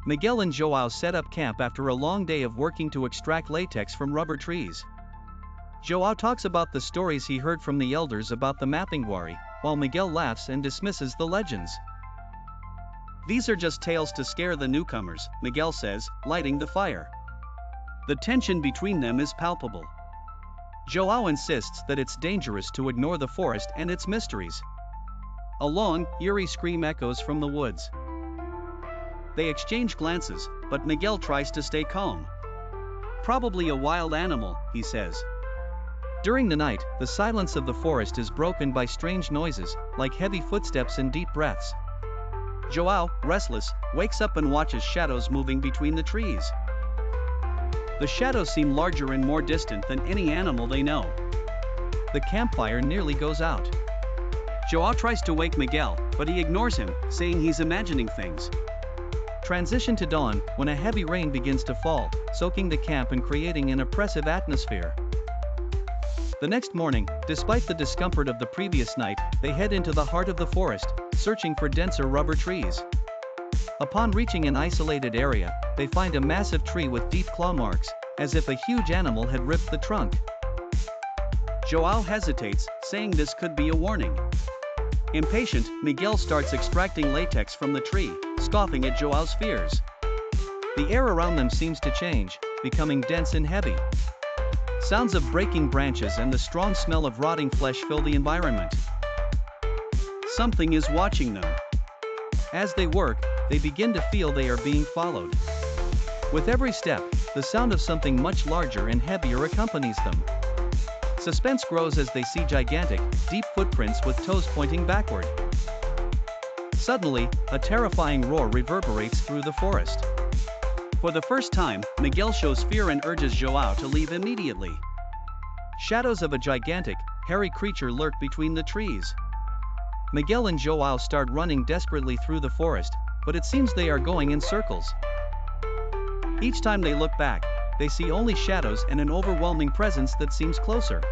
Miguel and Joao set up camp after a long day of working to extract latex from rubber trees. Joao talks about the stories he heard from the elders about the Mapinguari, while Miguel laughs and dismisses the legends. "These are just tales to scare the newcomers," Miguel says, lighting the fire. The tension between them is palpable. Joao insists that it's dangerous to ignore the forest and its mysteries. A long, eerie scream echoes from the woods. They exchange glances, but Miguel tries to stay calm. "Probably a wild animal," he says. During the night, the silence of the forest is broken by strange noises, like heavy footsteps and deep breaths. Joao, restless, wakes up and watches shadows moving between the trees. The shadows seem larger and more distant than any animal they know. The campfire nearly goes out. Joao tries to wake Miguel, but he ignores him, saying he's imagining things. Transition to dawn, when a heavy rain begins to fall, soaking the camp and creating an oppressive atmosphere. The next morning, despite the discomfort of the previous night, they head into the heart of the forest, searching for denser rubber trees. Upon reaching an isolated area, they find a massive tree with deep claw marks, as if a huge animal had ripped the trunk. Joao hesitates, saying this could be a warning. Impatient, Miguel starts extracting latex from the tree, scoffing at Joao's fears. The air around them seems to change, becoming dense and heavy. Sounds of breaking branches and the strong smell of rotting flesh fill the environment. Something is watching them. As they work, they begin to feel they are being followed. With every step, the sound of something much larger and heavier accompanies them. Suspense grows as they see gigantic, deep footprints with toes pointing backward. Suddenly, a terrifying roar reverberates through the forest. For the first time, Miguel shows fear and urges Joao to leave immediately. Shadows of a gigantic, hairy creature lurk between the trees. Miguel and Joao start running desperately through the forest, but it seems they are going in circles. Each time they look back, they see only shadows and an overwhelming presence that seems closer.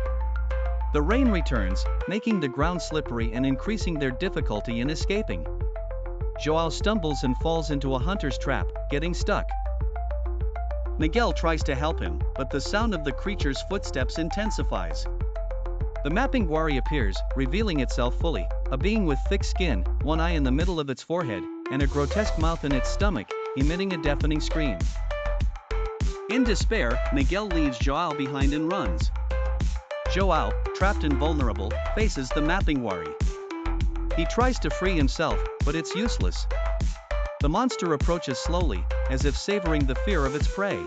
The rain returns, making the ground slippery and increasing their difficulty in escaping. Joao stumbles and falls into a hunter's trap, getting stuck. Miguel tries to help him, but the sound of the creature's footsteps intensifies. The Mapinguari appears, revealing itself fully, a being with thick skin, one eye in the middle of its forehead, and a grotesque mouth in its stomach, emitting a deafening scream. In despair, Miguel leaves Joao behind and runs. Joao, trapped and vulnerable, faces the Mapinguari. He tries to free himself, but it's useless. The monster approaches slowly, as if savoring the fear of its prey.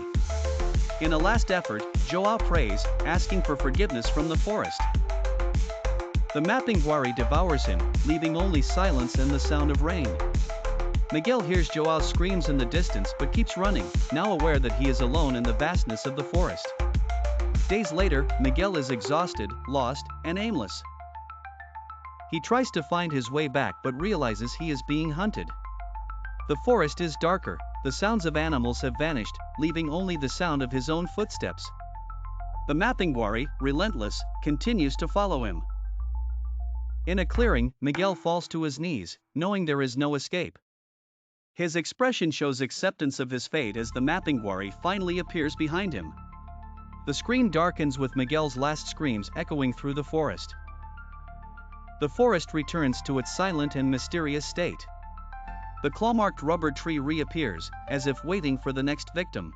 In a last effort, Joao prays, asking for forgiveness from the forest. The Mapinguari devours him, leaving only silence and the sound of rain. Miguel hears Joao's screams in the distance but keeps running, now aware that he is alone in the vastness of the forest. Days later, Miguel is exhausted, lost, and aimless. He tries to find his way back but realizes he is being hunted. The forest is darker, the sounds of animals have vanished, leaving only the sound of his own footsteps. The Mapinguari, relentless, continues to follow him. In a clearing, Miguel falls to his knees, knowing there is no escape. His expression shows acceptance of his fate as the Mapinguari finally appears behind him. The screen darkens with Miguel's last screams echoing through the forest. The forest returns to its silent and mysterious state. The claw-marked rubber tree reappears, as if waiting for the next victim.